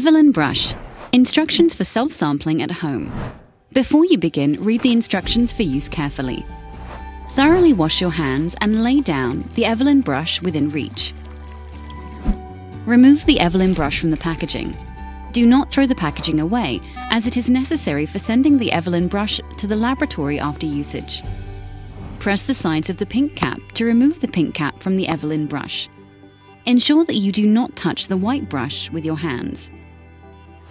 Evelyn brush. Instructions for self-sampling at home. Before you begin, read the instructions for use carefully. Thoroughly wash your hands and lay down the Evelyn brush within reach. Remove the Evelyn brush from the packaging. Do not throw the packaging away, as it is necessary for sending the Evelyn brush to the laboratory after usage. Press the sides of the pink cap to remove the pink cap from the Evelyn brush. Ensure that you do not touch the white brush with your hands.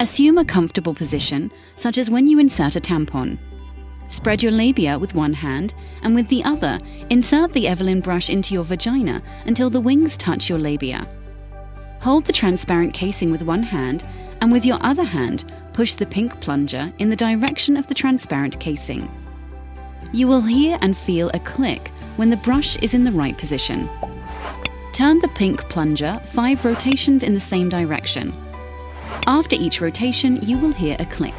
Assume a comfortable position, such as when you insert a tampon. Spread your labia with one hand, and with the other, insert the Evelyn brush into your vagina until the wings touch your labia. Hold the transparent casing with one hand, and with your other hand, push the pink plunger in the direction of the transparent casing. You will hear and feel a click when the brush is in the right position. Turn the pink plunger 5 rotations in the same direction. After each rotation, you will hear a click.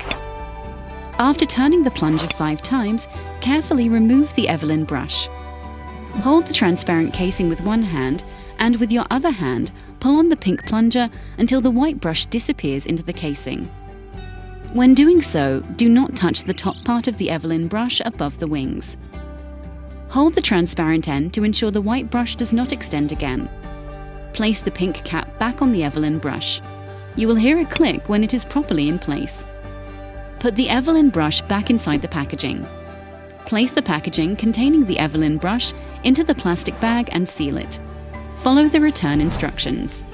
After turning the plunger 5 times, carefully remove the Evelyn brush. Hold the transparent casing with one hand, and with your other hand, pull on the pink plunger until the white brush disappears into the casing. When doing so, do not touch the top part of the Evelyn brush above the wings. Hold the transparent end to ensure the white brush does not extend again. Place the pink cap back on the Evelyn brush. You will hear a click when it is properly in place. Put the Evelyn brush back inside the packaging. Place the packaging containing the Evelyn brush into the plastic bag and seal it. Follow the return instructions.